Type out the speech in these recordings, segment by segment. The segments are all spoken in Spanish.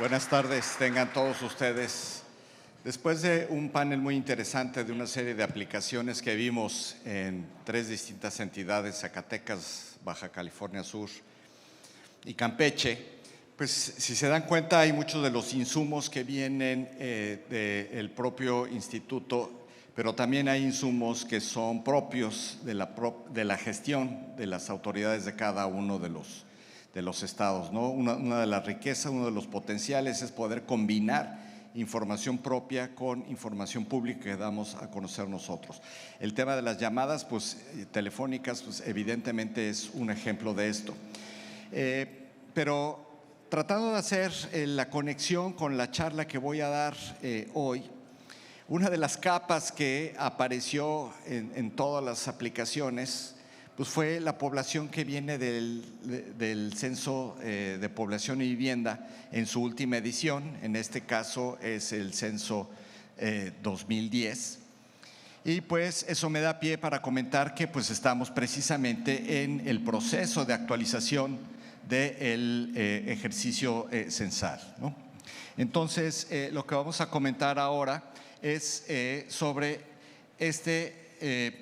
Buenas tardes, tengan todos ustedes. Después de un panel muy interesante de una serie de aplicaciones que vimos en 3 distintas entidades, Zacatecas, Baja California Sur y Campeche, pues si se dan cuenta hay muchos de los insumos que vienen del propio instituto, pero también hay insumos que son propios de la gestión de las autoridades de cada uno de los estados, ¿no? Una de las riquezas, uno de los potenciales es poder combinar información propia con información pública que damos a conocer nosotros. El tema de las llamadas telefónicas, evidentemente es un ejemplo de esto. Pero tratando de hacer la conexión con la charla que voy a dar hoy, una de las capas que apareció en todas las aplicaciones fue la población que viene del Censo de Población y Vivienda en su última edición. En este caso es el Censo 2010. Y pues eso me da pie para comentar que estamos precisamente en el proceso de actualización del ejercicio censal, ¿no? Entonces, lo que vamos a comentar ahora es sobre este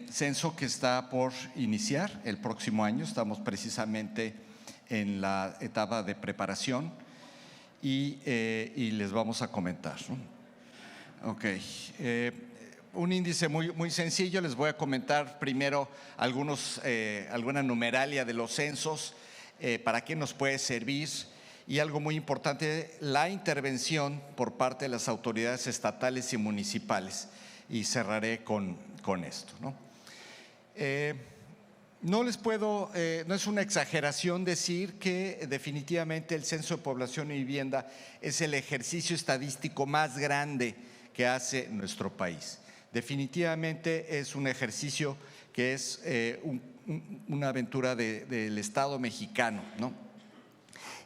censo que está por iniciar el próximo año. Estamos precisamente en la etapa de preparación y les vamos a comentar, ¿no? Ok. Un índice muy sencillo. Les voy a comentar primero alguna numeralia de los censos, para qué nos puede servir, y algo muy importante, la intervención por parte de las autoridades estatales y municipales. Y cerraré con esto, ¿no? No es una exageración decir que definitivamente el Censo de Población y Vivienda es el ejercicio estadístico más grande que hace nuestro país. Definitivamente es un ejercicio que es una aventura del Estado mexicano, ¿no?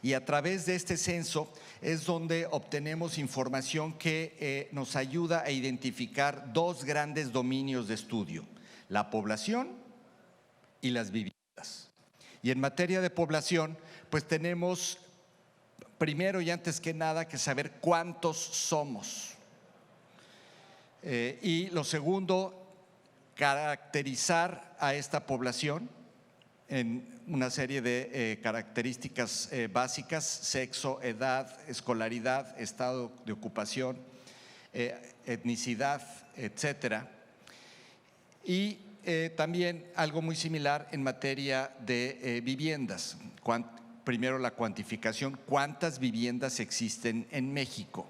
Y a través de este censo es donde obtenemos información que nos ayuda a identificar 2 grandes dominios de estudio: la población y las viviendas. Y en materia de población, tenemos primero y antes que nada que saber cuántos somos. Y lo segundo, caracterizar a esta población en una serie de características básicas: sexo, edad, escolaridad, estado de ocupación, etnicidad, etcétera. Y también algo muy similar en materia de viviendas. Primero la cuantificación: cuántas viviendas existen en México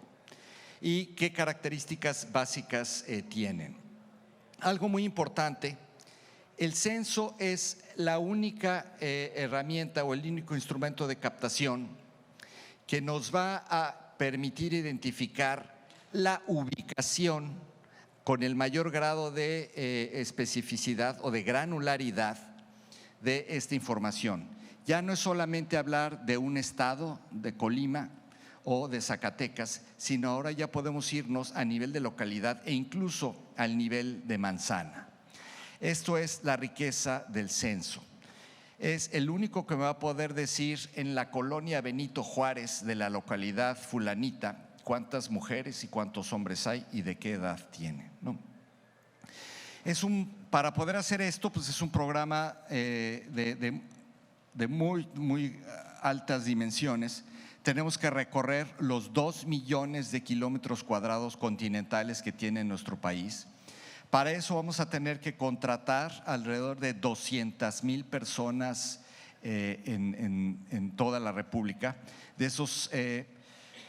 y qué características básicas tienen. Algo muy importante: el censo es la única herramienta o el único instrumento de captación que nos va a permitir identificar la ubicación con el mayor grado de especificidad o de granularidad de esta información. Ya no es solamente hablar de un estado, de Colima o de Zacatecas, sino ahora ya podemos irnos a nivel de localidad e incluso al nivel de manzana. Esto es la riqueza del censo. Es el único que me va a poder decir en la colonia Benito Juárez de la localidad fulanita cuántas mujeres y cuántos hombres hay y de qué edad tienen, ¿no? Para poder hacer esto, es un programa de muy altas dimensiones. Tenemos que recorrer los 2 millones de kilómetros cuadrados continentales que tiene nuestro país. Para eso vamos a tener que contratar alrededor de 200,000 personas en toda la República. De esos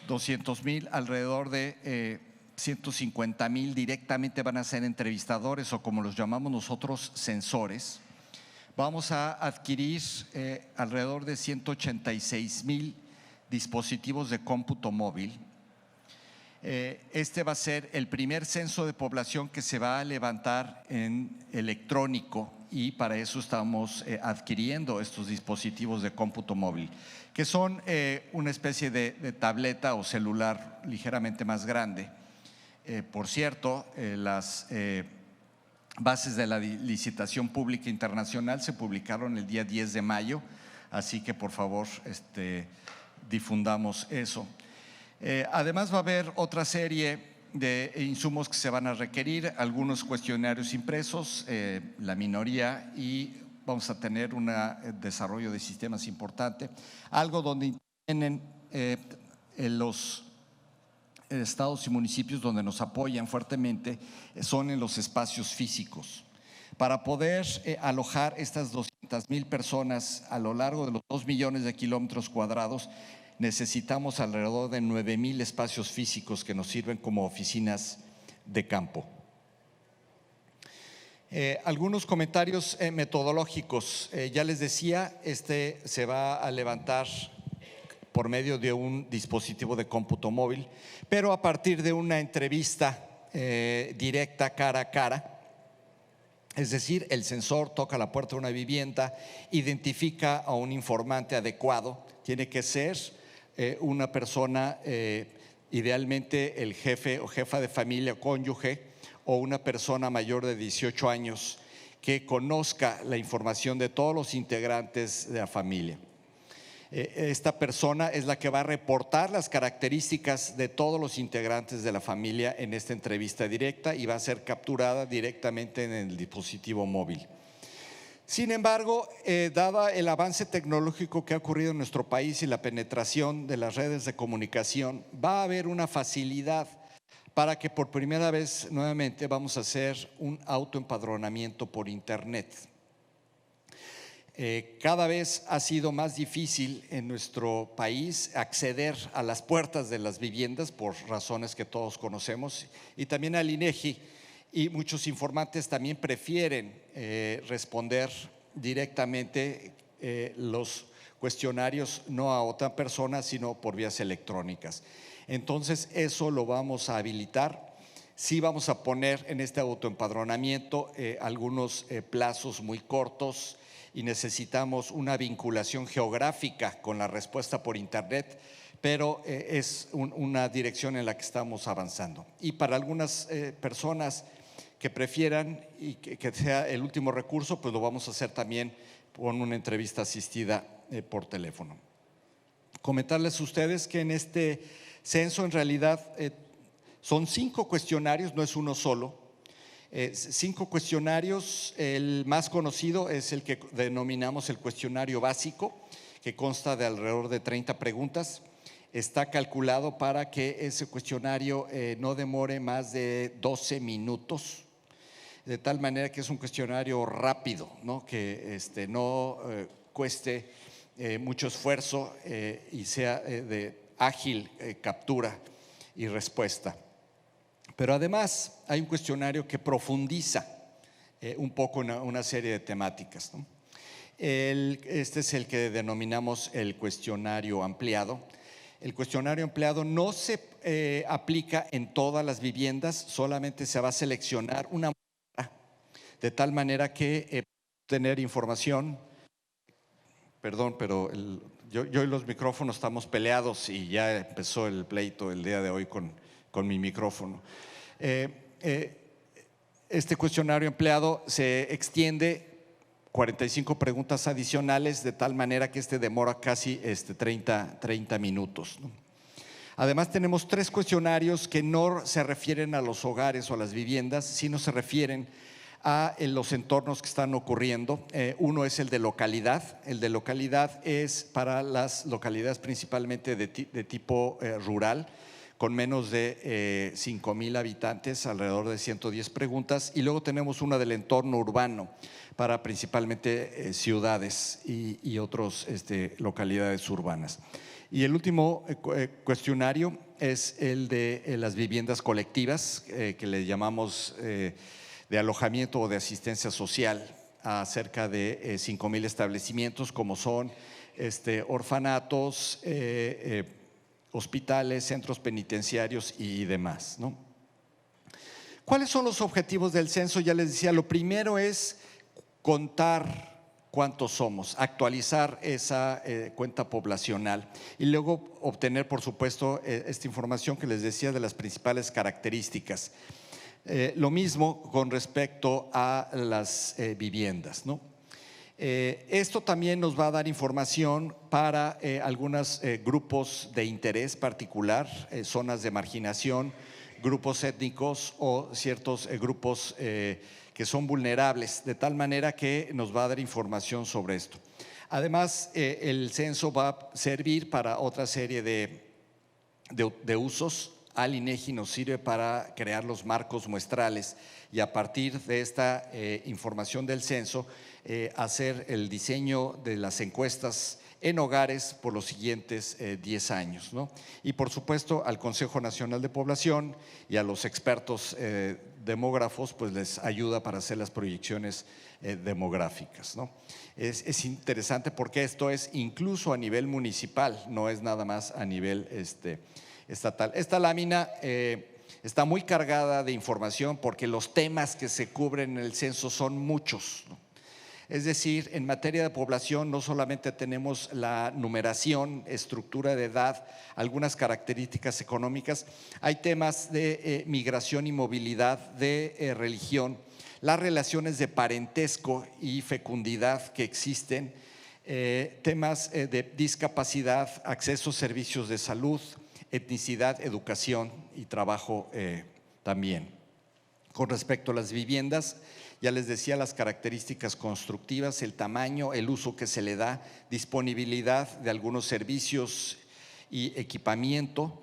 200,000, alrededor de 150,000 directamente van a ser entrevistadores, o como los llamamos nosotros, censores. Vamos a adquirir alrededor de 186,000 dispositivos de cómputo móvil. Este va a ser el primer censo de población que se va a levantar en electrónico, y para eso estamos adquiriendo estos dispositivos de cómputo móvil, que son una especie de tableta o celular ligeramente más grande. Por cierto, las bases de la licitación pública internacional se publicaron el día 10 de mayo, así que por favor difundamos eso. Además va a haber otra serie de insumos que se van a requerir, algunos cuestionarios impresos, la minoría, y vamos a tener un desarrollo de sistemas importante, algo donde intervienen los estados y municipios donde nos apoyan fuertemente, son en los espacios físicos. Para poder alojar estas 200,000 personas a lo largo de los 2 millones de kilómetros cuadrados, necesitamos alrededor de 9,000 espacios físicos que nos sirven como oficinas de campo. Algunos comentarios metodológicos. Ya les decía, se va a levantar por medio de un dispositivo de cómputo móvil, pero a partir de una entrevista directa cara a cara. Es decir, el sensor toca la puerta de una vivienda, identifica a un informante adecuado, tiene que ser una persona, idealmente el jefe o jefa de familia o cónyuge, o una persona mayor de 18 años que conozca la información de todos los integrantes de la familia. Esta persona es la que va a reportar las características de todos los integrantes de la familia en esta entrevista directa y va a ser capturada directamente en el dispositivo móvil. Sin embargo, dado el avance tecnológico que ha ocurrido en nuestro país y la penetración de las redes de comunicación, va a haber una facilidad para que por primera vez nuevamente vamos a hacer un autoempadronamiento por internet. Cada vez ha sido más difícil en nuestro país acceder a las puertas de las viviendas por razones que todos conocemos, y también al INEGI, y muchos informantes también prefieren responder directamente los cuestionarios no a otra persona sino por vías electrónicas. Entonces eso lo vamos a habilitar. Sí vamos a poner en este autoempadronamiento algunos plazos muy cortos, y necesitamos una vinculación geográfica con la respuesta por internet, pero es una dirección en la que estamos avanzando. Y para algunas personas que prefieran y que sea el último recurso, pues lo vamos a hacer también con una entrevista asistida por teléfono. Comentarles a ustedes que en este censo en realidad son 5 cuestionarios, no es uno solo. 5 cuestionarios. El más conocido es el que denominamos el cuestionario básico, que consta de alrededor de 30 preguntas. Está calculado para que ese cuestionario no demore más de 12 minutos, de tal manera que es un cuestionario rápido, ¿no? Que no cueste mucho esfuerzo y sea de ágil captura y respuesta. Pero además hay un cuestionario que profundiza un poco en una serie de temáticas, ¿no? Este es el que denominamos el cuestionario ampliado. El cuestionario ampliado no se aplica en todas las viviendas, solamente se va a seleccionar una muestra, de tal manera que tener información. Perdón, pero yo y los micrófonos estamos peleados y ya empezó el pleito el día de hoy con mi micrófono. Este cuestionario empleado se extiende 45 preguntas adicionales, de tal manera que demora casi 30 minutos, ¿no? Además tenemos 3 cuestionarios que no se refieren a los hogares o a las viviendas, sino se refieren a los entornos que están ocurriendo. Uno es el de localidad. El de localidad es para las localidades principalmente de tipo rural, con menos de 5,000 habitantes, alrededor de 110 preguntas. Y luego tenemos una del entorno urbano, para principalmente ciudades y otras localidades urbanas. Y el último cuestionario es el de las viviendas colectivas, que le llamamos de alojamiento o de asistencia social, a cerca de 5,000 establecimientos, como son orfanatos, hospitales, centros penitenciarios y demás, ¿no? ¿Cuáles son los objetivos del censo? Ya les decía, lo primero es contar cuántos somos, actualizar esa cuenta poblacional y luego obtener, por supuesto, esta información que les decía de las principales características. Lo mismo con respecto a las viviendas, ¿no? Esto también nos va a dar información para algunos grupos de interés particular, zonas de marginación, grupos étnicos o ciertos grupos que son vulnerables, de tal manera que nos va a dar información sobre esto. Además, el censo va a servir para otra serie de usos. Al INEGI nos sirve para crear los marcos muestrales y a partir de esta información del censo hacer el diseño de las encuestas en hogares por los siguientes 10 años, ¿no? Y por supuesto al Consejo Nacional de Población y a los expertos demógrafos, pues les ayuda para hacer las proyecciones demográficas, ¿no? Es interesante porque esto es incluso a nivel municipal, no es nada más a nivel estatal. Esta lámina está muy cargada de información porque los temas que se cubren en el censo son muchos, ¿no? Es decir, en materia de población no solamente tenemos la numeración, estructura de edad, algunas características económicas, hay temas de migración y movilidad, de religión, las relaciones de parentesco y fecundidad que existen, temas de discapacidad, acceso a servicios de salud, etnicidad, educación y trabajo también. Con respecto a las viviendas, ya les decía las características constructivas, el tamaño, el uso que se le da, disponibilidad de algunos servicios y equipamiento,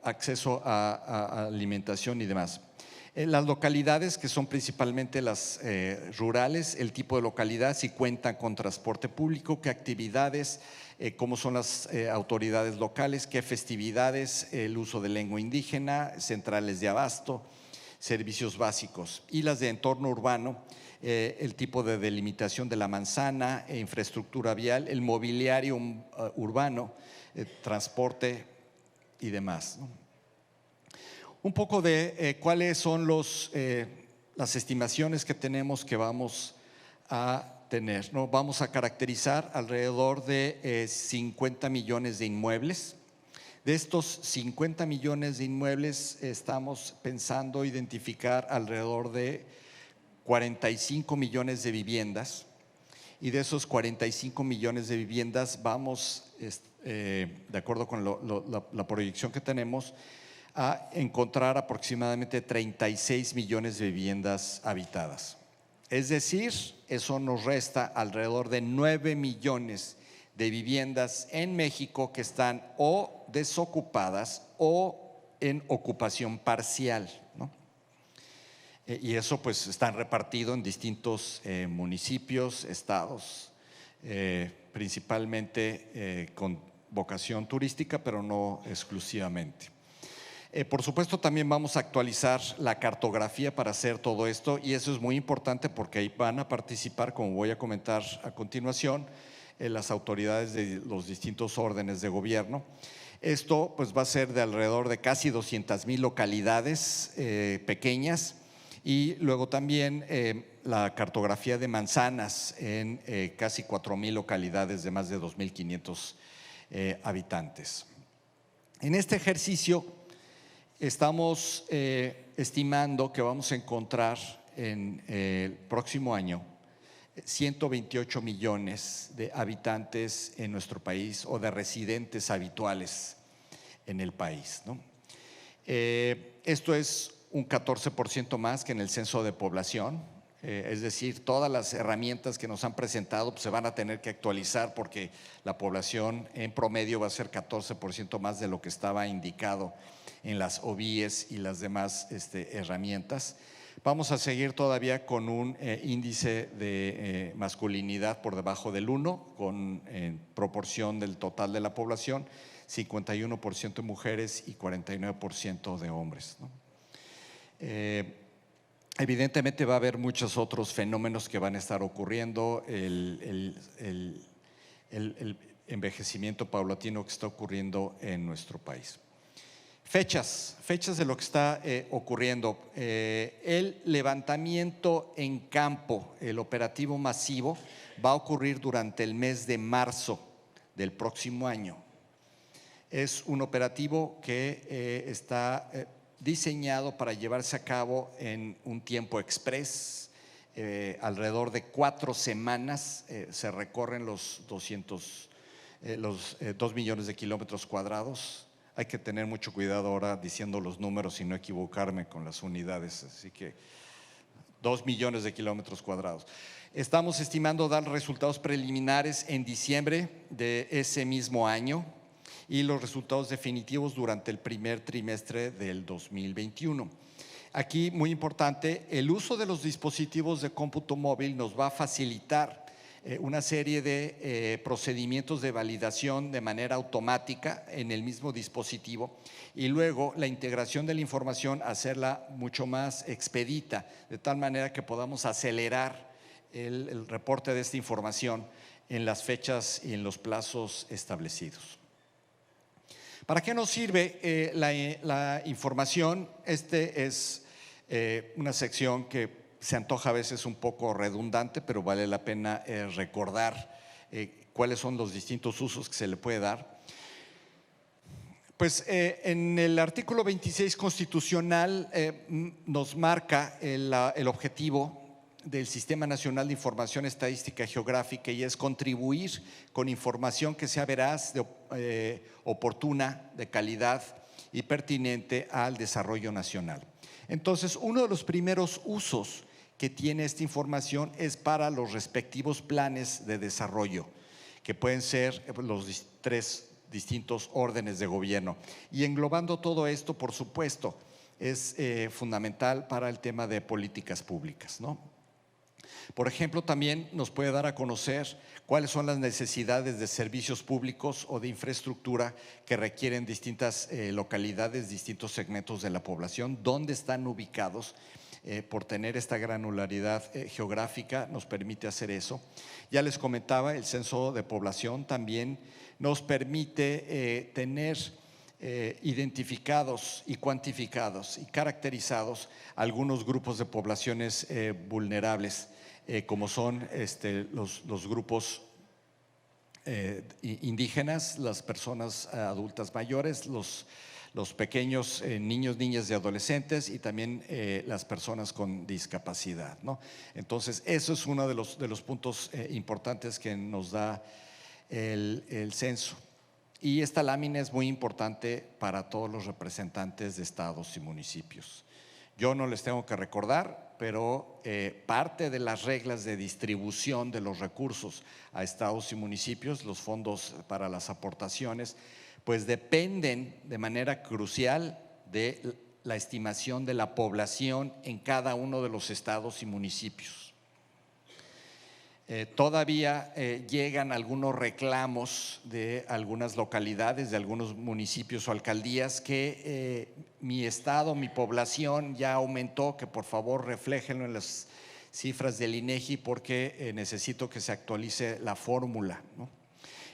acceso a alimentación y demás. Las localidades, que son principalmente las rurales, el tipo de localidad, si cuentan con transporte público, qué actividades, cómo son las autoridades locales, qué festividades, el uso de lengua indígena, centrales de abasto, servicios básicos. Y las de entorno urbano, el tipo de delimitación de la manzana, infraestructura vial, el mobiliario urbano, transporte y demás, ¿no? Un poco de cuáles son las estimaciones que tenemos que vamos a tener, ¿no? Vamos a caracterizar alrededor de 50 millones de inmuebles. De estos 50 millones de inmuebles estamos pensando identificar alrededor de 45 millones de viviendas, y de esos 45 millones de viviendas vamos, de acuerdo con la proyección que tenemos, a encontrar aproximadamente 36 millones de viviendas habitadas. Es decir, eso nos resta alrededor de 9 millones de viviendas en México que están o desocupadas o en ocupación parcial, ¿no? Y eso pues están repartidos en distintos municipios, estados, principalmente con vocación turística, pero no exclusivamente. Por supuesto, también vamos a actualizar la cartografía para hacer todo esto, y eso es muy importante porque ahí van a participar, como voy a comentar a continuación, las autoridades de los distintos órdenes de gobierno. Esto pues va a ser de alrededor de casi 200,000 localidades pequeñas, y luego también la cartografía de manzanas en casi 4,000 localidades de más de 2,500 habitantes. En este ejercicio estamos estimando que vamos a encontrar en el próximo año 128 millones de habitantes en nuestro país, o de residentes habituales en el país, ¿no? Esto es un 14% más que en el censo de población, es decir, todas las herramientas que nos han presentado pues, se van a tener que actualizar porque la población en promedio va a ser 14% más de lo que estaba indicado en las OBIES y las demás herramientas. Vamos a seguir todavía con un índice de masculinidad por debajo del 1, con proporción del total de la población, 51% de mujeres y 49% de hombres, ¿no? Evidentemente va a haber muchos otros fenómenos que van a estar ocurriendo, el envejecimiento paulatino que está ocurriendo en nuestro país. Fechas de lo que está ocurriendo. El levantamiento en campo, el operativo masivo, va a ocurrir durante el mes de marzo del próximo año. Es un operativo que está diseñado para llevarse a cabo en un tiempo express, alrededor de 4 semanas se recorren los 2 millones de kilómetros cuadrados. Hay que tener mucho cuidado ahora diciendo los números y no equivocarme con las unidades, así que 2 millones de kilómetros cuadrados. Estamos estimando dar resultados preliminares en diciembre de ese mismo año y los resultados definitivos durante el primer trimestre del 2021. Aquí, muy importante, el uso de los dispositivos de cómputo móvil nos va a facilitar una serie de procedimientos de validación de manera automática en el mismo dispositivo y luego la integración de la información, hacerla mucho más expedita, de tal manera que podamos acelerar el reporte de esta información en las fechas y en los plazos establecidos. ¿Para qué nos sirve la información? Este es una sección que se antoja a veces un poco redundante, pero vale la pena recordar cuáles son los distintos usos que se le puede dar. Pues en el artículo 26 constitucional nos marca el objetivo del Sistema Nacional de Información Estadística y Geográfica, y es contribuir con información que sea veraz, oportuna, de calidad y pertinente al desarrollo nacional. Entonces, uno de los primeros usos que tiene esta información es para los respectivos planes de desarrollo, que pueden ser los 3 distintos órdenes de gobierno. Y englobando todo esto, por supuesto, es fundamental para el tema de políticas públicas, ¿no? Por ejemplo, también nos puede dar a conocer cuáles son las necesidades de servicios públicos o de infraestructura que requieren distintas localidades, distintos segmentos de la población, dónde están ubicados. Por tener esta granularidad geográfica nos permite hacer eso. Ya les comentaba, el censo de población también nos permite tener identificados y cuantificados y caracterizados algunos grupos de poblaciones vulnerables, como son los grupos indígenas, las personas adultas mayores, los pequeños niños, niñas y adolescentes, y también las personas con discapacidad, ¿no? Entonces, eso es uno de los puntos importantes que nos da el censo. Y esta lámina es muy importante para todos los representantes de estados y municipios. Yo no les tengo que recordar, pero parte de las reglas de distribución de los recursos a estados y municipios, los fondos para las aportaciones, pues dependen de manera crucial de la estimación de la población en cada uno de los estados y municipios. Todavía llegan algunos reclamos de algunas localidades, de algunos municipios o alcaldías que mi estado, mi población ya aumentó, que por favor refléjenlo en las cifras del INEGI porque necesito que se actualice la fórmula, ¿no?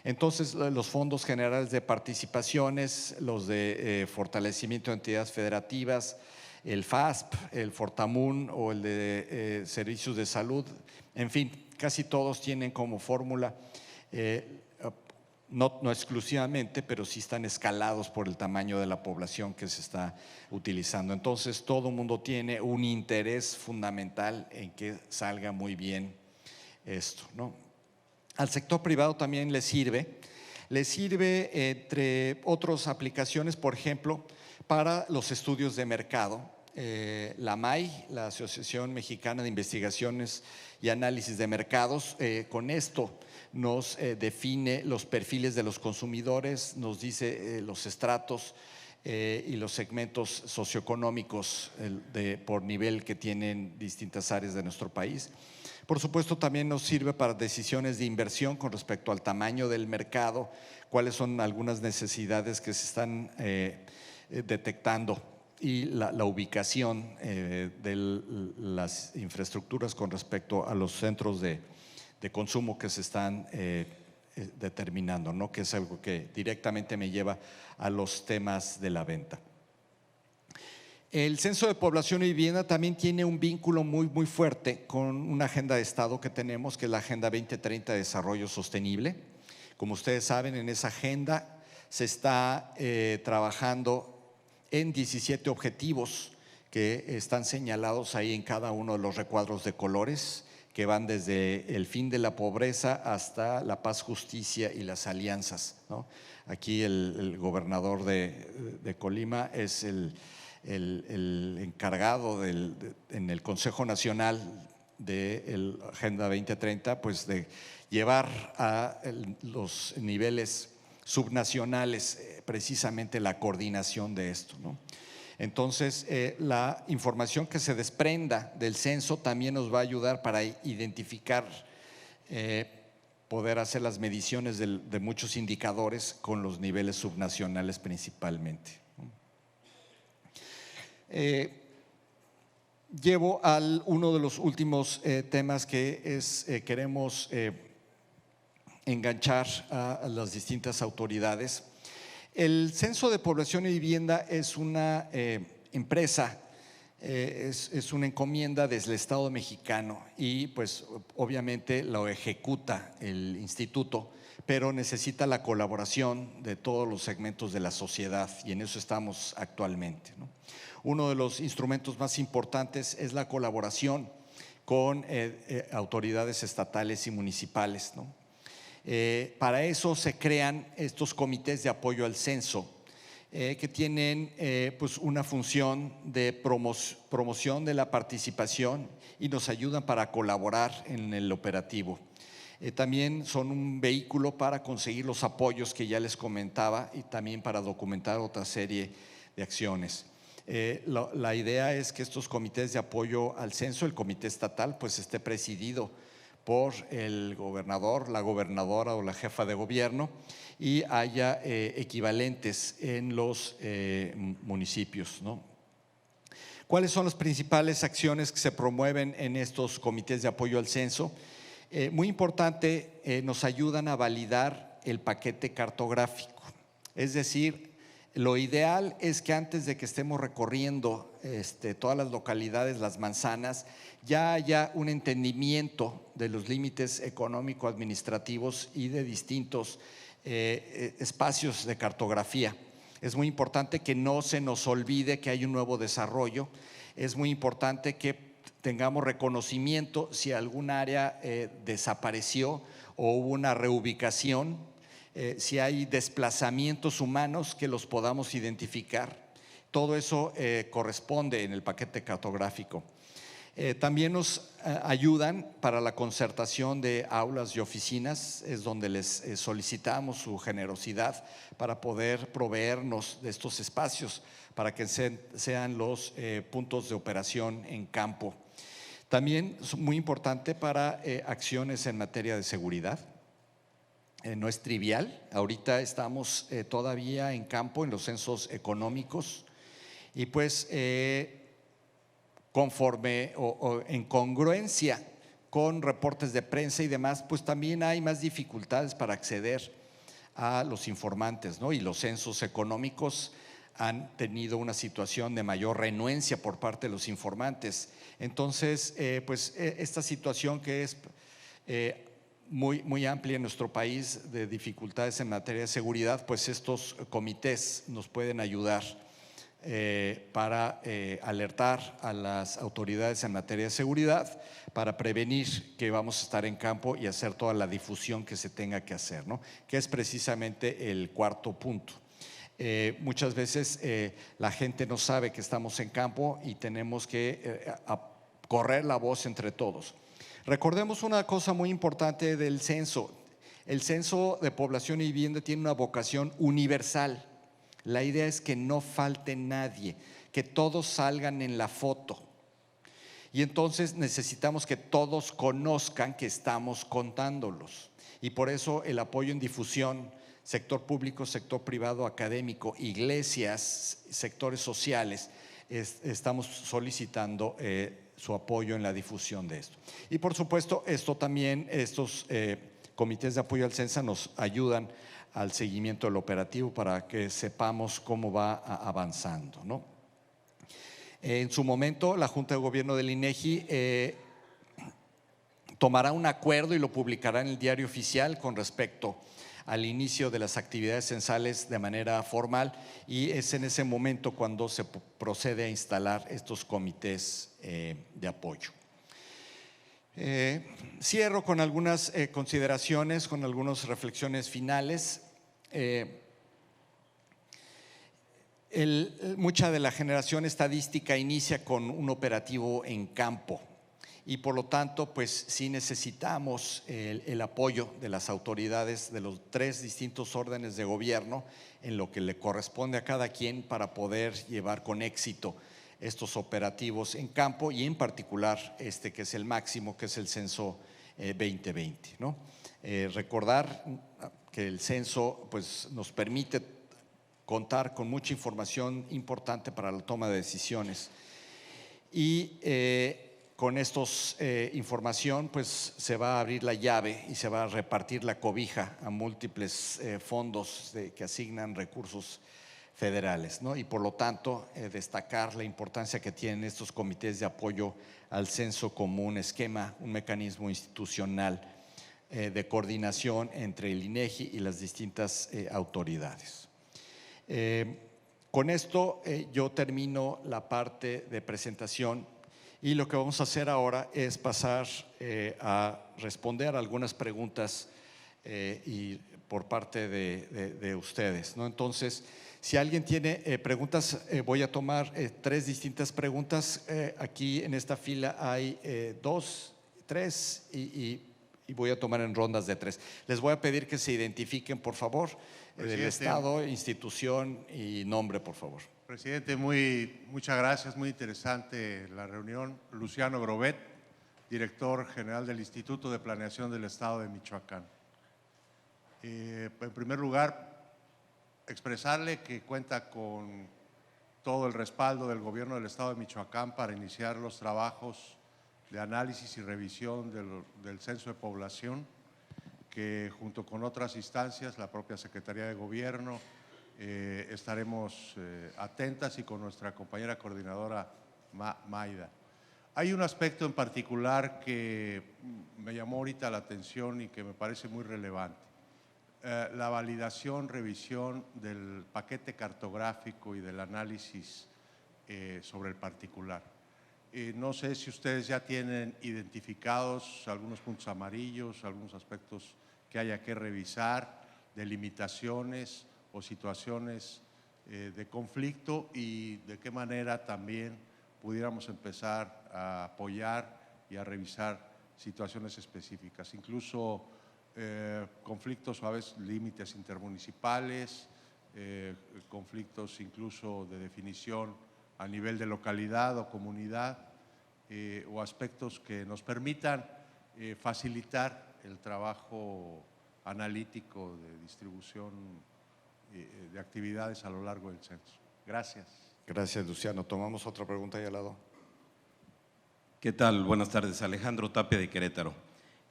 Entonces, los fondos generales de participaciones, los de fortalecimiento de entidades federativas, el FASP, el Fortamun o el de servicios de salud, en fin, casi todos tienen como fórmula, no exclusivamente, pero sí están escalados por el tamaño de la población que se está utilizando. Entonces, todo el mundo tiene un interés fundamental en que salga muy bien esto, ¿no? Al sector privado también le sirve entre otras aplicaciones, por ejemplo, para los estudios de mercado. La AMAI, la Asociación Mexicana de Investigaciones y Análisis de Mercados, con esto nos define los perfiles de los consumidores, nos dice los estratos y los segmentos socioeconómicos por nivel que tienen distintas áreas de nuestro país. Por supuesto, también nos sirve para decisiones de inversión con respecto al tamaño del mercado, cuáles son algunas necesidades que se están detectando y la ubicación de las infraestructuras con respecto a los centros de consumo que se están determinando, ¿no? Que es algo que directamente me lleva a los temas de la venta. El censo de población y vivienda también tiene un vínculo muy fuerte con una agenda de Estado que tenemos, que es la Agenda 2030 de Desarrollo Sostenible. Como ustedes saben, en esa agenda se está trabajando en 17 objetivos que están señalados ahí en cada uno de los recuadros de colores, que van desde el fin de la pobreza hasta la paz, justicia y las alianzas, ¿no? Aquí el gobernador de Colima es el encargado en el Consejo Nacional de la Agenda 2030, pues de llevar a los niveles subnacionales precisamente la coordinación de esto, ¿no? Entonces, la información que se desprenda del censo también nos va a ayudar para identificar, poder hacer las mediciones de muchos indicadores con los niveles subnacionales principalmente. Llevo a uno de los últimos temas que queremos enganchar a las distintas autoridades. El Censo de Población y Vivienda es una empresa, es una encomienda desde el Estado mexicano y pues obviamente lo ejecuta el instituto, pero necesita la colaboración de todos los segmentos de la sociedad y en eso estamos actualmente, ¿no? Uno de los instrumentos más importantes es la colaboración con autoridades estatales y municipales, ¿no? Para eso se crean estos comités de apoyo al censo, que tienen pues una función de promoción de la participación y nos ayudan para colaborar en el operativo. También son un vehículo para conseguir los apoyos que ya les comentaba y también para documentar otra serie de acciones. La idea es que estos comités de apoyo al censo, el comité estatal, pues esté presidido por el gobernador, la gobernadora o la jefa de gobierno y haya equivalentes en los municipios, ¿no? ¿Cuáles son las principales acciones que se promueven en estos comités de apoyo al censo? Muy importante, nos ayudan a validar el paquete cartográfico, es decir, lo ideal es que antes de que estemos recorriendo todas las localidades, las manzanas, ya haya un entendimiento de los límites económico-administrativos y de distintos espacios de cartografía. Es muy importante que no se nos olvide que hay un nuevo desarrollo, es muy importante que tengamos reconocimiento si algún área desapareció o hubo una reubicación, si hay desplazamientos humanos que los podamos identificar. Todo eso corresponde en el paquete cartográfico. También nos ayudan para la concertación de aulas y oficinas, es donde les solicitamos su generosidad para poder proveernos de estos espacios para que sean los puntos de operación en campo. También es muy importante para acciones en materia de seguridad. No es trivial, ahorita estamos todavía en campo en los censos económicos y pues conforme o en congruencia con reportes de prensa y demás, pues también hay más dificultades para acceder a los informantes, ¿no? Y los censos económicos han tenido una situación de mayor renuencia por parte de los informantes. Entonces, pues esta situación que es muy amplia en nuestro país de dificultades en materia de seguridad, pues estos comités nos pueden ayudar para alertar a las autoridades en materia de seguridad, para prevenir que vamos a estar en campo y hacer toda la difusión que se tenga que hacer, ¿no? Que es precisamente el cuarto punto. Muchas veces la gente no sabe que estamos en campo y tenemos que correr la voz entre todos. Recordemos una cosa muy importante del censo. El censo de población y vivienda tiene una vocación universal. La idea es que no falte nadie, que todos salgan en la foto. Y entonces necesitamos que todos conozcan que estamos contándolos. Y por eso el apoyo en difusión, sector público, sector privado, académico, iglesias, sectores sociales, estamos solicitando su apoyo en la difusión de esto. Y por supuesto, esto también, estos comités de apoyo al censo nos ayudan al seguimiento del operativo para que sepamos cómo va avanzando, ¿no? En su momento, la Junta de Gobierno del INEGI tomará un acuerdo y lo publicará en el Diario Oficial con respecto al inicio de las actividades censales de manera formal, y es en ese momento cuando se procede a instalar estos comités de apoyo. Cierro con algunas consideraciones, con algunas reflexiones finales. Mucha de la generación estadística inicia con un operativo en campo, y por lo tanto pues sí necesitamos el apoyo de las autoridades de los 3 distintos órdenes de gobierno en lo que le corresponde a cada quien para poder llevar con éxito estos operativos en campo, y en particular este que es el máximo, que es el censo 2020, ¿no? Recordar que el censo pues nos permite contar con mucha información importante para la toma de decisiones, y con estos información pues se va a abrir la llave y se va a repartir la cobija a múltiples fondos que asignan recursos federales, ¿no? Y por lo tanto destacar la importancia que tienen estos comités de apoyo al censo como un esquema, un mecanismo institucional de coordinación entre el INEGI y las distintas autoridades. Con esto yo termino la parte de presentación, y lo que vamos a hacer ahora es pasar a responder algunas preguntas y por parte de ustedes, ¿no? Entonces, si alguien tiene preguntas, voy a tomar 3 distintas preguntas. Aquí en esta fila hay 2, 3 y voy a tomar en rondas de 3. Les voy a pedir que se identifiquen, por favor, del estado, institución y nombre, por favor. Presidente, muchas gracias, muy interesante la reunión. Luciano Grobet, director general del Instituto de Planeación del Estado de Michoacán. En primer lugar, expresarle que cuenta con todo el respaldo del gobierno del Estado de Michoacán para iniciar los trabajos de análisis y revisión del censo de población, que junto con otras instancias, la propia Secretaría de Gobierno, estaremos atentas, y con nuestra compañera coordinadora Maida. Hay un aspecto en particular que me llamó ahorita la atención y que me parece muy relevante. La validación, revisión del paquete cartográfico y del análisis sobre el particular. No sé si ustedes ya tienen identificados algunos puntos amarillos, algunos aspectos que haya que revisar, delimitaciones o situaciones de conflicto, y de qué manera también pudiéramos empezar a apoyar y a revisar situaciones específicas, incluso conflictos o a veces límites intermunicipales, conflictos incluso de definición a nivel de localidad o comunidad, o aspectos que nos permitan facilitar el trabajo analítico de distribución de actividades a lo largo del censo. Gracias. Gracias, Luciano. Tomamos otra pregunta ahí al lado. ¿Qué tal? Buenas tardes. Alejandro Tapia, de Querétaro.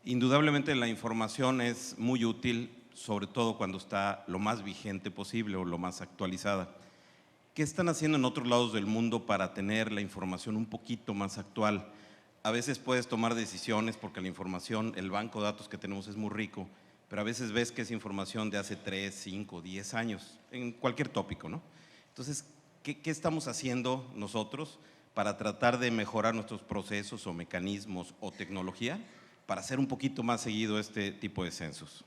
Indudablemente la información es muy útil, sobre todo cuando está lo más vigente posible o lo más actualizada. ¿Qué están haciendo en otros lados del mundo para tener la información un poquito más actual? A veces puedes tomar decisiones porque la información, el banco de datos que tenemos es muy rico, pero a veces ves que es información de hace 3, 5, 10 años, en cualquier tópico, ¿no? Entonces, ¿qué estamos haciendo nosotros para tratar de mejorar nuestros procesos o mecanismos o tecnología para hacer un poquito más seguido este tipo de censos?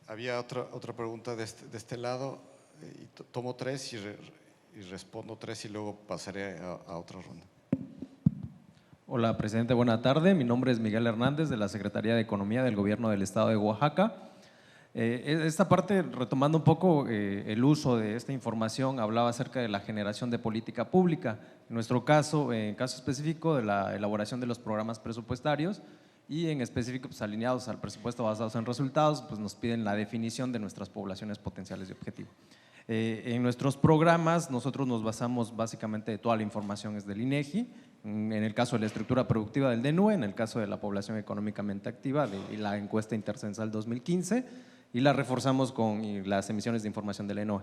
Había otra pregunta de este lado, y tomo 3 y respondo 3 y luego pasaré a otra ronda. Hola, presidente, buena tarde. Mi nombre es Miguel Hernández, de la Secretaría de Economía del Gobierno del Estado de Oaxaca. Esta parte, retomando un poco el uso de esta información, hablaba acerca de la generación de política pública. En nuestro caso, en caso específico, de la elaboración de los programas presupuestarios, y en específico pues, alineados al presupuesto basados en resultados, pues nos piden la definición de nuestras poblaciones potenciales de objetivo. En nuestros programas nosotros nos basamos básicamente de toda la información es del INEGI, en el caso de la estructura productiva del DNUE, en el caso de la población económicamente activa de la encuesta intercensal 2015, y la reforzamos con las emisiones de información del ENOE.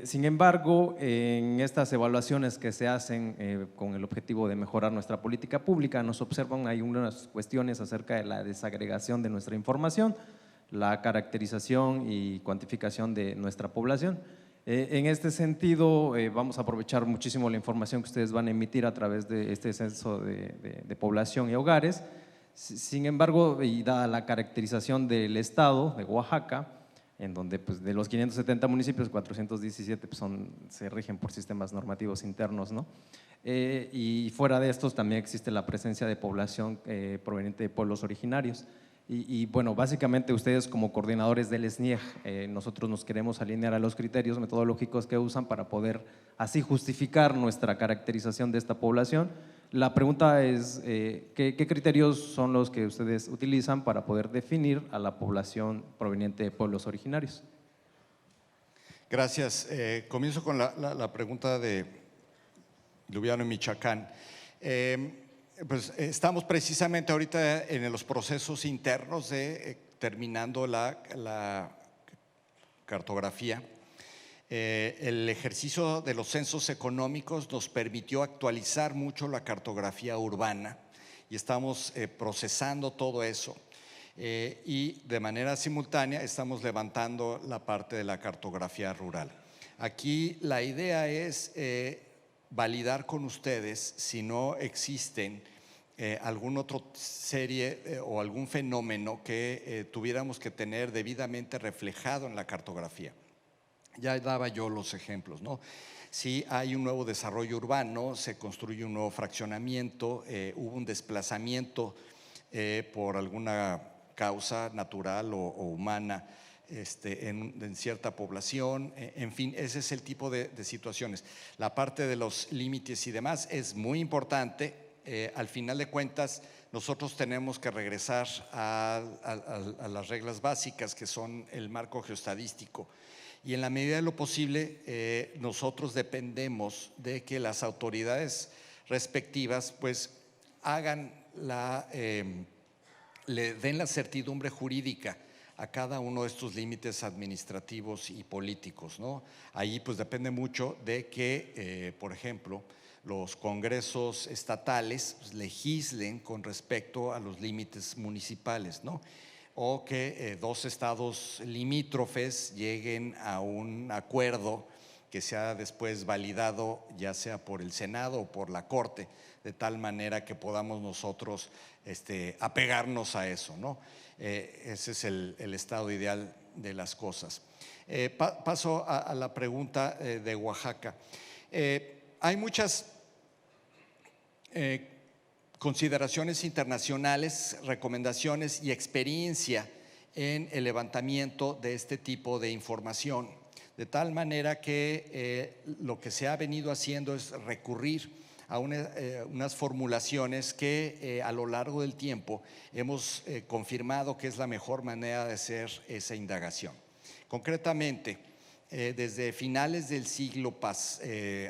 Sin embargo, en estas evaluaciones que se hacen con el objetivo de mejorar nuestra política pública, nos observan hay unas cuestiones acerca de la desagregación de nuestra información, la caracterización y cuantificación de nuestra población. En este sentido, vamos a aprovechar muchísimo la información que ustedes van a emitir a través de este censo de población y hogares. Sin embargo, y dada la caracterización del estado de Oaxaca, en donde pues, de los 570 municipios, 417 pues, se rigen por sistemas normativos internos, ¿no? Y fuera de estos también existe la presencia de población proveniente de pueblos originarios. Y bueno, básicamente ustedes como coordinadores del SNIEG, nosotros nos queremos alinear a los criterios metodológicos que usan para poder así justificar nuestra caracterización de esta población. La pregunta es, ¿qué criterios son los que ustedes utilizan para poder definir a la población proveniente de pueblos originarios? Gracias. Comienzo con la pregunta de Lubiano y Michoacán. Pues estamos precisamente ahorita en los procesos internos de terminando la cartografía. El ejercicio de los censos económicos nos permitió actualizar mucho la cartografía urbana y estamos procesando todo eso. Y de manera simultánea estamos levantando la parte de la cartografía rural. Aquí la idea es validar con ustedes si no existen alguna otra serie o algún fenómeno que tuviéramos que tener debidamente reflejado en la cartografía. Ya daba yo los ejemplos, ¿no? Si hay un nuevo desarrollo urbano, se construye un nuevo fraccionamiento, hubo un desplazamiento por alguna causa natural o humana en cierta población, en fin, ese es el tipo de situaciones. La parte de los límites y demás es muy importante. Al final de cuentas, nosotros tenemos que regresar a las reglas básicas que son el marco geoestadístico. Y en la medida de lo posible, nosotros dependemos de que las autoridades respectivas pues hagan le den la certidumbre jurídica a cada uno de estos límites administrativos y políticos, ¿no? Ahí pues depende mucho de que, por ejemplo, los congresos estatales pues, legislen con respecto a los límites municipales, ¿no? O que dos estados limítrofes lleguen a un acuerdo que sea después validado ya sea por el Senado o por la Corte, de tal manera que podamos nosotros apegarnos a eso, ¿no? Ese es el estado ideal de las cosas. Paso a la pregunta de Oaxaca. Hay muchas consideraciones internacionales, recomendaciones y experiencia en el levantamiento de este tipo de información, de tal manera que lo que se ha venido haciendo es recurrir a unas formulaciones que a lo largo del tiempo hemos confirmado que es la mejor manera de hacer esa indagación. Concretamente, desde finales del siglo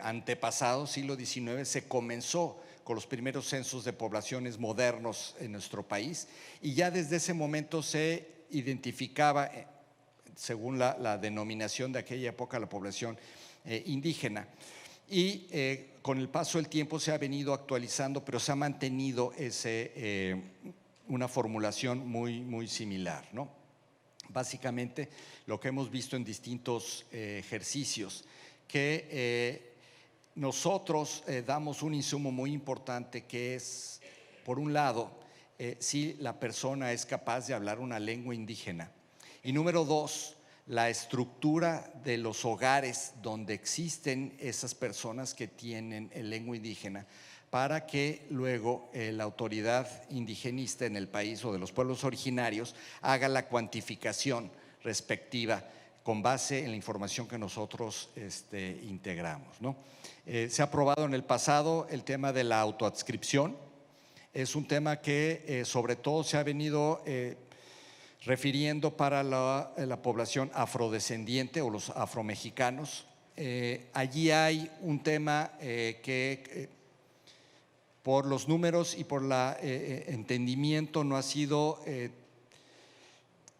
antepasado, siglo XIX, se comenzó con los primeros censos de poblaciones modernos en nuestro país y ya desde ese momento se identificaba, según la denominación de aquella época, la población indígena. Y con el paso del tiempo se ha venido actualizando, pero se ha mantenido una formulación muy similar, ¿no? Básicamente lo que hemos visto en distintos ejercicios, que nosotros damos un insumo muy importante que es, por un lado, si la persona es capaz de hablar una lengua indígena, y número dos, la estructura de los hogares donde existen esas personas que tienen lengua indígena, para que luego la autoridad indigenista en el país o de los pueblos originarios haga la cuantificación respectiva con base en la información que nosotros integramos, ¿no? Se ha aprobado en el pasado el tema de la autoadscripción. Es un tema que sobre todo se ha venido refiriendo para la población afrodescendiente o los afromexicanos. Allí hay un tema que por los números y por el entendimiento no ha sido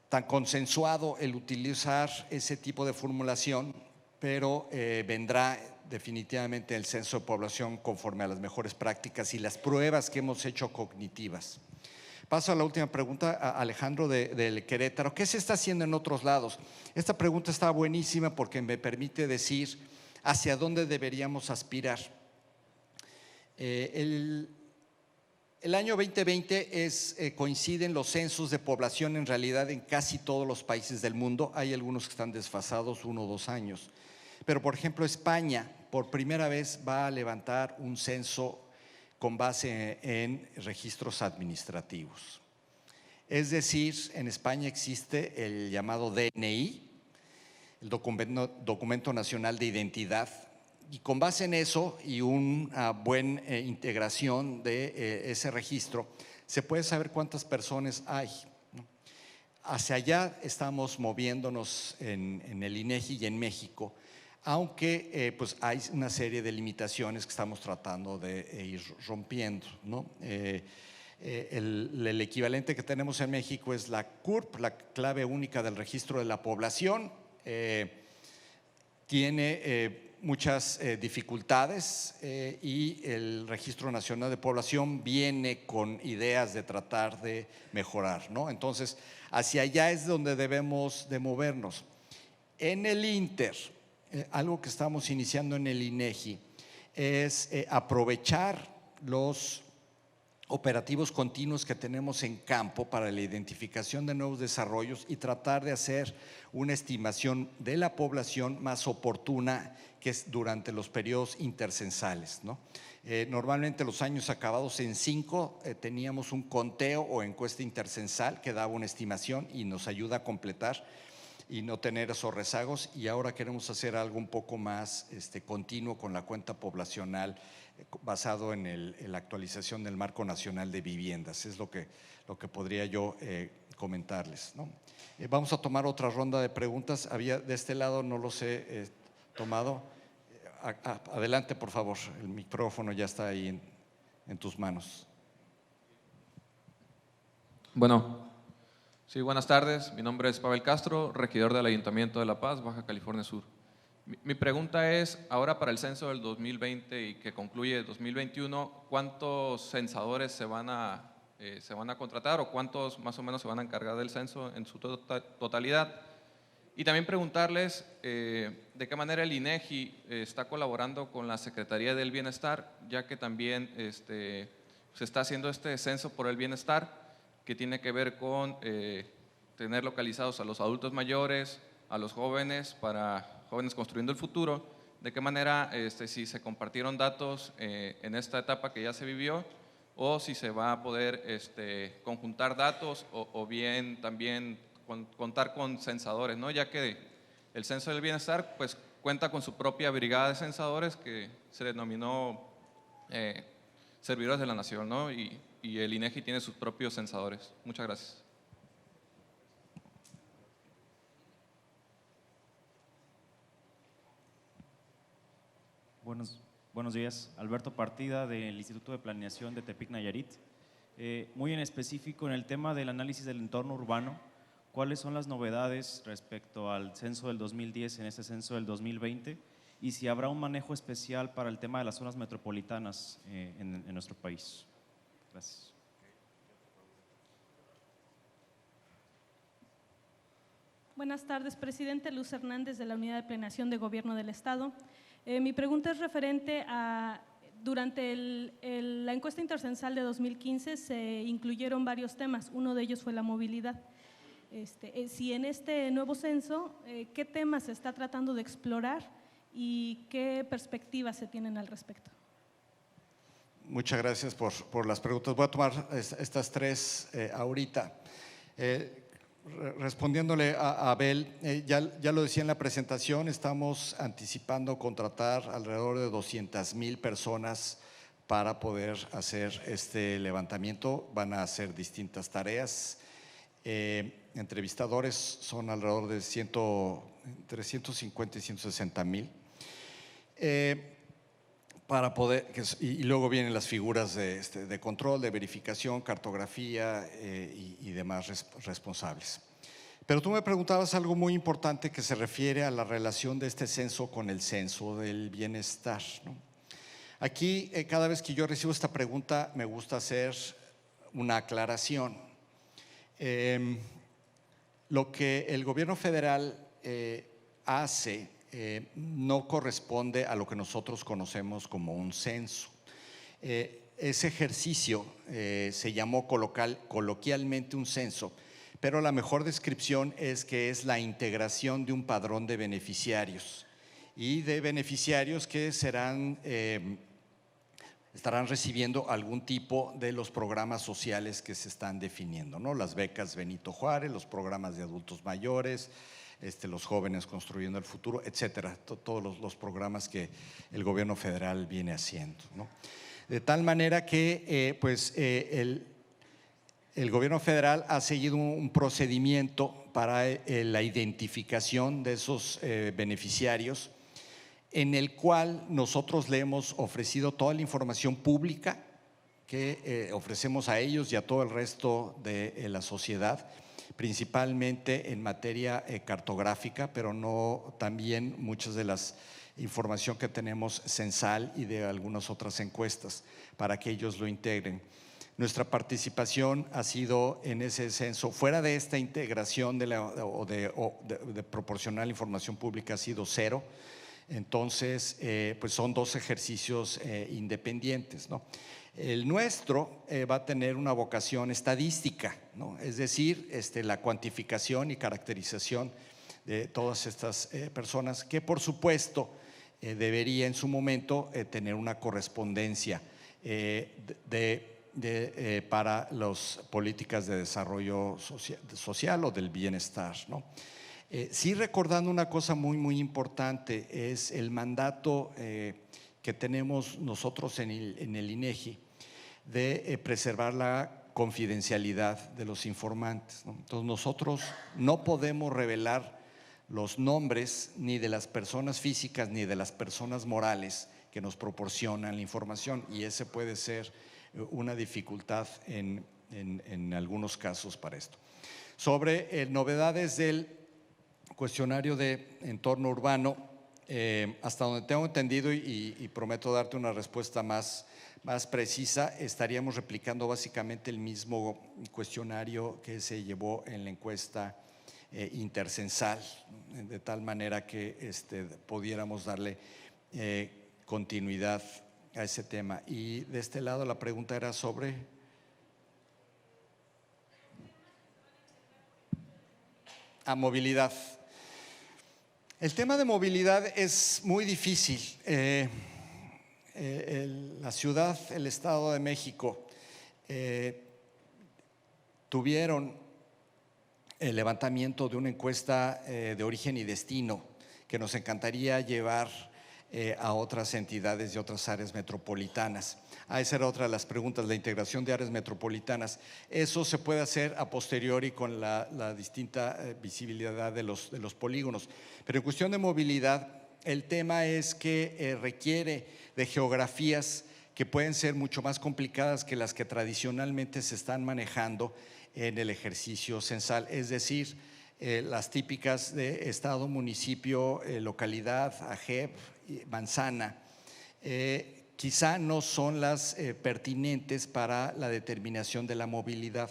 tan consensuado el utilizar ese tipo de formulación, pero vendrá definitivamente el censo de población conforme a las mejores prácticas y las pruebas que hemos hecho cognitivas. Paso a la última pregunta, a Alejandro del Querétaro. ¿Qué se está haciendo en otros lados? Esta pregunta está buenísima porque me permite decir hacia dónde deberíamos aspirar. El año 2020 coinciden los censos de población en realidad en casi todos los países del mundo. Hay algunos que están desfasados 1 o 2 años. Pero, por ejemplo, España por primera vez va a levantar un censo con base en registros administrativos. Es decir, en España existe el llamado DNI, el Documento Nacional de Identidad, y con base en eso y una buena integración de ese registro, se puede saber cuántas personas hay. Hacia allá estamos moviéndonos en el INEGI y en México, aunque pues hay una serie de limitaciones que estamos tratando de ir rompiendo, ¿no? El equivalente que tenemos en México es la CURP, la clave única del registro de la población. Tiene muchas dificultades y el Registro Nacional de Población viene con ideas de tratar de mejorar, ¿no? Entonces, hacia allá es donde debemos de movernos. En el Inter, algo que estamos iniciando en el INEGI es aprovechar los operativos continuos que tenemos en campo para la identificación de nuevos desarrollos y tratar de hacer una estimación de la población más oportuna, que es durante los periodos intercensales, ¿no? Normalmente los años acabados en 5 teníamos un conteo o encuesta intercensal que daba una estimación y nos ayuda a completar y no tener esos rezagos, y ahora queremos hacer algo un poco más continuo con la cuenta poblacional basado en la actualización del Marco Nacional de Viviendas. Es lo que podría yo comentarles, ¿no? Vamos a tomar otra ronda de preguntas. Había de este lado, no los he tomado. Adelante, por favor, el micrófono ya está ahí en tus manos. Bueno, sí, buenas tardes. Mi nombre es Pavel Castro, regidor del Ayuntamiento de La Paz, Baja California Sur. Mi pregunta es, ahora para el censo del 2020 y que concluye el 2021, ¿cuántos censadores se van a contratar o cuántos más o menos se van a encargar del censo en su totalidad? Y también preguntarles de qué manera el INEGI está colaborando con la Secretaría del Bienestar, ya que también se está haciendo este censo por el bienestar, que tiene que ver con tener localizados a los adultos mayores, a los jóvenes, para Jóvenes Construyendo el Futuro. De qué manera, si se compartieron datos en esta etapa que ya se vivió, o si se va a poder conjuntar datos o bien también contar con censadores, ¿no? Ya que el Censo del Bienestar pues cuenta con su propia brigada de censadores que se denominó Servidores de la Nación, ¿no? Y el INEGI tiene sus propios censadores. Muchas gracias. Buenos días, Alberto Partida del Instituto de Planeación de Tepic Nayarit. Muy en específico en el tema del análisis del entorno urbano, ¿cuáles son las novedades respecto al censo del 2010 en este censo del 2020? Y si habrá un manejo especial para el tema de las zonas metropolitanas en nuestro país. Gracias. Buenas tardes, presidente. Luz Hernández, de la Unidad de Planeación de Gobierno del Estado. Mi pregunta es referente a, durante la encuesta intercensal de 2015 se incluyeron varios temas, uno de ellos fue la movilidad. Si en este nuevo censo, ¿qué temas se está tratando de explorar y qué perspectivas se tienen al respecto? Muchas gracias por las preguntas. Voy a tomar estas tres ahorita. Respondiéndole a Abel, ya lo decía en la presentación, estamos anticipando contratar alrededor de 200,000 personas para poder hacer este levantamiento. Van a hacer distintas tareas. Entrevistadores son alrededor de 350 y 160,000. Para poder, y luego vienen las figuras de control, de verificación, cartografía y demás responsables. Pero tú me preguntabas algo muy importante que se refiere a la relación de este censo con el censo del bienestar, ¿no? Aquí, cada vez que yo recibo esta pregunta, me gusta hacer una aclaración. Lo que el gobierno federal hace no corresponde a lo que nosotros conocemos como un censo. Ese ejercicio se llamó coloquialmente un censo, pero la mejor descripción es que es la integración de un padrón de beneficiarios y de beneficiarios que estarán recibiendo algún tipo de los programas sociales que se están definiendo, ¿no? Las becas Benito Juárez, los programas de adultos mayores, los jóvenes construyendo el futuro, etcétera, todos los programas que el gobierno federal viene haciendo, ¿no? De tal manera que el gobierno federal ha seguido un procedimiento para la identificación de esos beneficiarios, en el cual nosotros le hemos ofrecido toda la información pública que ofrecemos a ellos y a todo el resto de la sociedad, principalmente en materia cartográfica, pero no también muchas de las información que tenemos censal y de algunas otras encuestas para que ellos lo integren. Nuestra participación ha sido en ese censo, fuera de esta integración de proporcionar la información pública, ha sido cero. Entonces, pues son dos ejercicios independientes, ¿no? El nuestro va a tener una vocación estadística, ¿no? Es decir, la cuantificación y caracterización de todas estas personas que, por supuesto, debería en su momento tener una correspondencia para las políticas de desarrollo social o del bienestar, ¿no? Sí, recordando una cosa muy importante, es el mandato que tenemos nosotros en el INEGI de preservar la confidencialidad de los informantes, ¿no? Entonces nosotros no podemos revelar los nombres ni de las personas físicas ni de las personas morales que nos proporcionan la información, y ese puede ser una dificultad en algunos casos para esto. Sobre novedades del cuestionario de entorno urbano, hasta donde tengo entendido y prometo darte una respuesta más precisa, estaríamos replicando básicamente el mismo cuestionario que se llevó en la encuesta intercensal, de tal manera que pudiéramos darle continuidad a ese tema. Y de este lado la pregunta era sobre movilidad. El tema de movilidad es muy difícil. La ciudad, el Estado de México tuvieron el levantamiento de una encuesta de origen y destino que nos encantaría llevar a otras entidades de otras áreas metropolitanas. Esa era otra de las preguntas, la integración de áreas metropolitanas. Eso se puede hacer a posteriori con la distinta visibilidad de los polígonos. Pero en cuestión de movilidad, el tema es que requiere de geografías que pueden ser mucho más complicadas que las que tradicionalmente se están manejando en el ejercicio censal, es decir, las típicas de estado, municipio, localidad, AGEP, manzana, quizá no son las pertinentes para la determinación de la movilidad.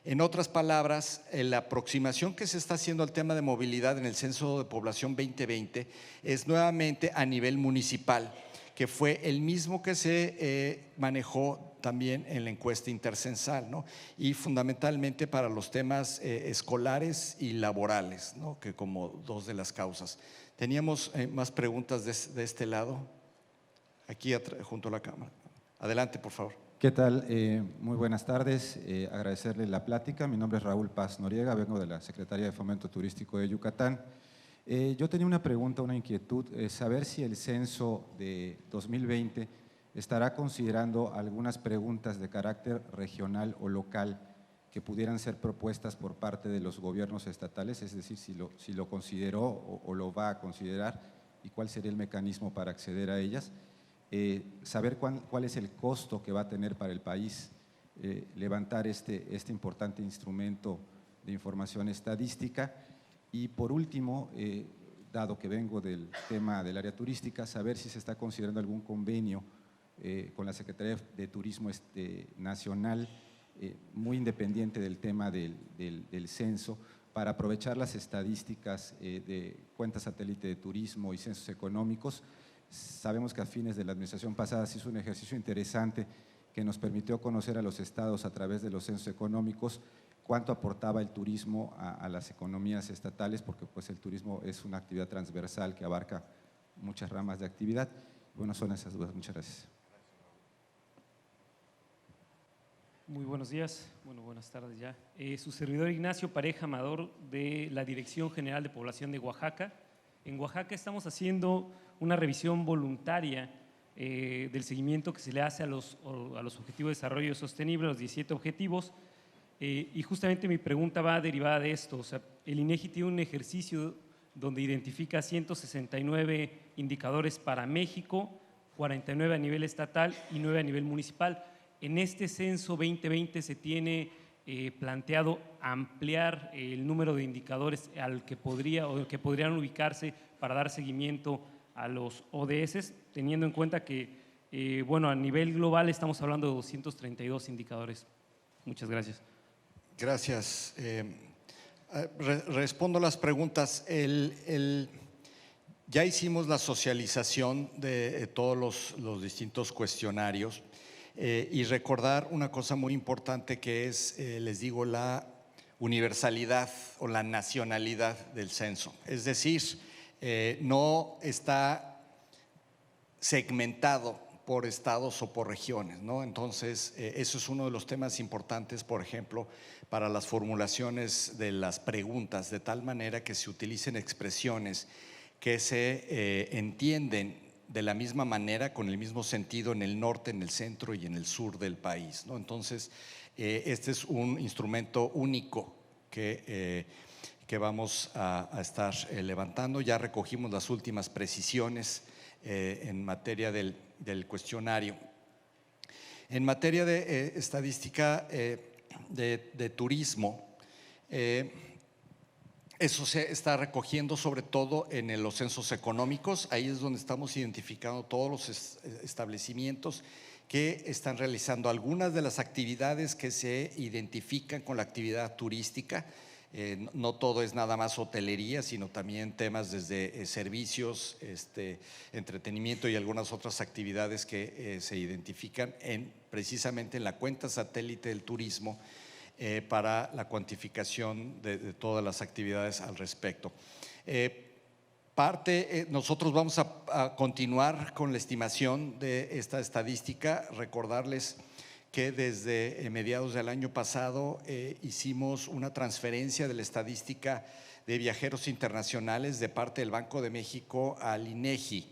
En otras palabras, la aproximación que se está haciendo al tema de movilidad en el Censo de Población 2020 es nuevamente a nivel municipal, que fue el mismo que se manejó también en la encuesta intercensal, ¿no? Y fundamentalmente para los temas escolares y laborales, ¿no? Que como dos de las causas. Teníamos más preguntas de este lado, aquí junto a la cámara. Adelante, por favor. ¿Qué tal? Muy buenas tardes. Agradecerle la plática. Mi nombre es Raúl Paz Noriega, vengo de la Secretaría de Fomento Turístico de Yucatán. Yo tenía una pregunta, una inquietud, saber si el censo de 2020 estará considerando algunas preguntas de carácter regional o local que pudieran ser propuestas por parte de los gobiernos estatales, es decir, si lo consideró o lo va a considerar y cuál sería el mecanismo para acceder a ellas. Saber cuál es el costo que va a tener para el país levantar este importante instrumento de información estadística. Y por último, dado que vengo del tema del área turística, saber si se está considerando algún convenio con la Secretaría de Turismo Nacional muy independiente del tema del censo, para aprovechar las estadísticas de cuentas satélite de turismo y censos económicos. Sabemos que a fines de la administración pasada se hizo un ejercicio interesante que nos permitió conocer a los estados a través de los censos económicos cuánto aportaba el turismo a las economías estatales, porque pues el turismo es una actividad transversal que abarca muchas ramas de actividad. Bueno, son esas dudas. Muchas gracias. Muy buenos días, bueno, buenas tardes ya. Su servidor Ignacio Pareja Amador, de la Dirección General de Población de Oaxaca. En Oaxaca estamos haciendo una revisión voluntaria del seguimiento que se le hace a los Objetivos de Desarrollo Sostenible, los 17 objetivos, y justamente mi pregunta va derivada de esto. O sea, el INEGI tiene un ejercicio donde identifica 169 indicadores para México, 49 a nivel estatal y 9 a nivel municipal. En este censo 2020 se tiene planteado ampliar el número de indicadores al que podrían ubicarse para dar seguimiento a los ODS, teniendo en cuenta que, bueno, a nivel global estamos hablando de 232 indicadores. Muchas gracias. Gracias. Respondo las preguntas. Ya hicimos la socialización de todos los distintos cuestionarios. Y recordar una cosa muy importante que es, les digo, la universalidad o la nacionalidad del censo. Es decir, no está segmentado por estados o por regiones, ¿no? Entonces, eso es uno de los temas importantes, por ejemplo, para las formulaciones de las preguntas, de tal manera que se utilicen expresiones que se entienden de la misma manera, con el mismo sentido en el norte, en el centro y en el sur del país, ¿no? Entonces, este es un instrumento único que vamos a estar levantando. Ya recogimos las últimas precisiones en materia del cuestionario. En materia de estadística de turismo, eso se está recogiendo sobre todo en los censos económicos. Ahí es donde estamos identificando todos los establecimientos que están realizando algunas de las actividades que se identifican con la actividad turística. No todo es nada más hotelería, sino también temas desde servicios, entretenimiento y algunas otras actividades que se identifican precisamente en la cuenta satélite del turismo, para la cuantificación de todas las actividades al respecto. Nosotros vamos a continuar con la estimación de esta estadística. Recordarles que desde mediados del año pasado hicimos una transferencia de la estadística de viajeros internacionales de parte del Banco de México al INEGI.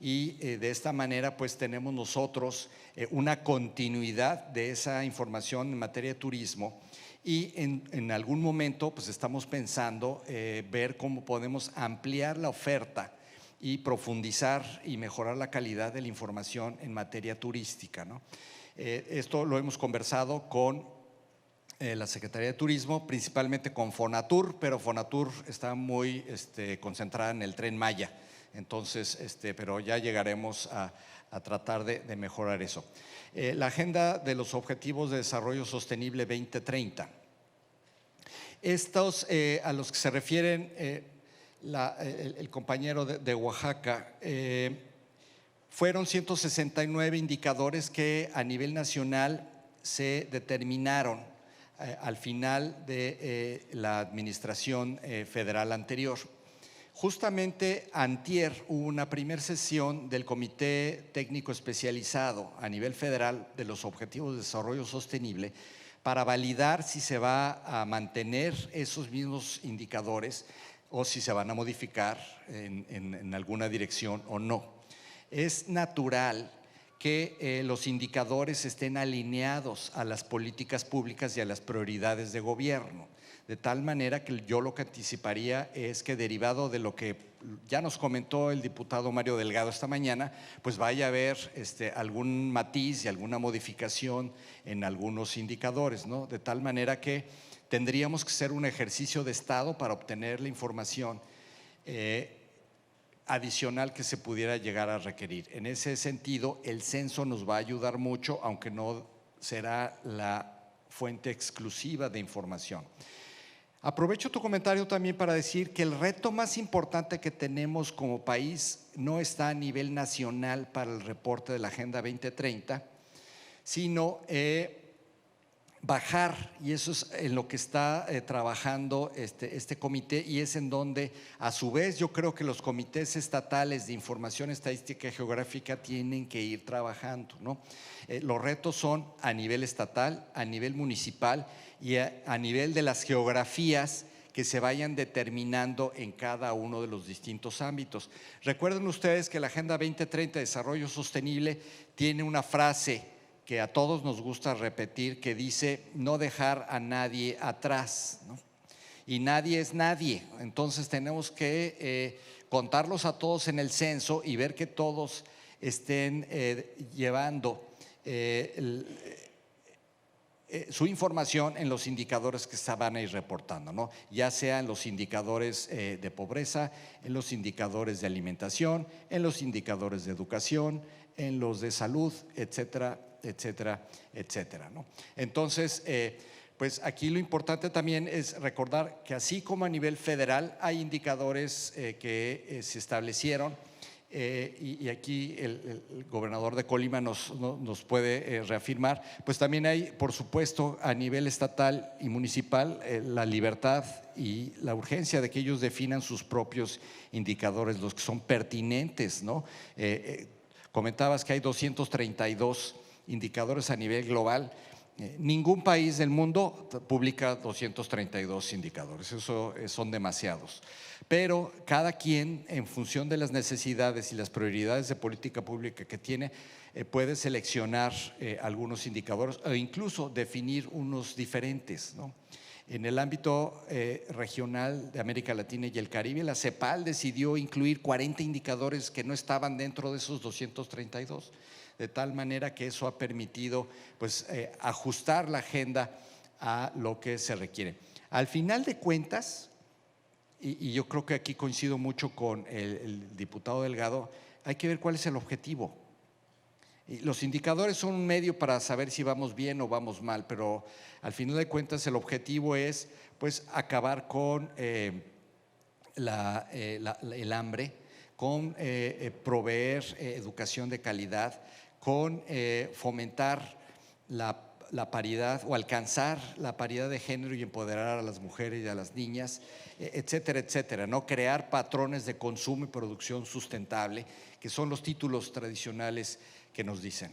Y de esta manera pues tenemos nosotros una continuidad de esa información en materia de turismo, y en algún momento pues estamos pensando ver cómo podemos ampliar la oferta y profundizar y mejorar la calidad de la información en materia turística, ¿no? Esto lo hemos conversado con la Secretaría de Turismo, principalmente con Fonatur, pero Fonatur está muy concentrada en el Tren Maya. Entonces, pero ya llegaremos a tratar de mejorar eso. La agenda de los Objetivos de Desarrollo Sostenible 2030. Estos a los que se refieren el compañero de Oaxaca, fueron 169 indicadores que a nivel nacional se determinaron al final de la administración federal anterior. Justamente antier hubo una primera sesión del Comité Técnico Especializado a nivel federal de los Objetivos de Desarrollo Sostenible para validar si se va a mantener esos mismos indicadores o si se van a modificar en alguna dirección o no. Es natural que los indicadores estén alineados a las políticas públicas y a las prioridades de gobierno. De tal manera que yo lo que anticiparía es que, derivado de lo que ya nos comentó el diputado Mario Delgado esta mañana, pues vaya a haber algún matiz y alguna modificación en algunos indicadores, ¿no? De tal manera que tendríamos que hacer un ejercicio de Estado para obtener la información adicional que se pudiera llegar a requerir. En ese sentido, el censo nos va a ayudar mucho, aunque no será la fuente exclusiva de información. Aprovecho tu comentario también para decir que el reto más importante que tenemos como país no está a nivel nacional para el reporte de la Agenda 2030, sino bajar, y eso es en lo que está trabajando este comité, y es en donde a su vez yo creo que los comités estatales de información estadística y geográfica tienen que ir trabajando, ¿no? Los retos son a nivel estatal, a nivel municipal y a nivel de las geografías que se vayan determinando en cada uno de los distintos ámbitos. Recuerden ustedes que la Agenda 2030 de Desarrollo Sostenible tiene una frase que a todos nos gusta repetir, que dice no dejar a nadie atrás, ¿no? Y nadie es nadie, entonces tenemos que contarlos a todos en el censo y ver que todos estén llevando su información en los indicadores que se van a ir reportando, ¿no? Ya sean los indicadores de pobreza, en los indicadores de alimentación, en los indicadores de educación, en los de salud, etcétera, etcétera, etcétera, ¿no? Entonces, pues aquí lo importante también es recordar que así como a nivel federal hay indicadores que se establecieron, y aquí el gobernador de Colima nos puede reafirmar, pues también hay, por supuesto, a nivel estatal y municipal, la libertad y la urgencia de que ellos definan sus propios indicadores, los que son pertinentes, ¿no? Comentabas que hay 232 indicadores a nivel global. Ningún país del mundo publica 232 indicadores, eso son demasiados. Pero cada quien, en función de las necesidades y las prioridades de política pública que tiene, puede seleccionar algunos indicadores o incluso definir unos diferentes, ¿no? En el ámbito regional de América Latina y el Caribe, la CEPAL decidió incluir 40 indicadores que no estaban dentro de esos 232, de tal manera que eso ha permitido pues, ajustar la agenda a lo que se requiere. Al final de cuentas, y yo creo que aquí coincido mucho con el diputado Delgado, hay que ver cuál es el objetivo. Y los indicadores son un medio para saber si vamos bien o vamos mal, pero al final de cuentas el objetivo es pues, acabar con el hambre, con proveer educación de calidad, con fomentar la paridad o alcanzar la paridad de género y empoderar a las mujeres y a las niñas, etcétera, etcétera, ¿no? Crear patrones de consumo y producción sustentable, que son los títulos tradicionales que nos dicen.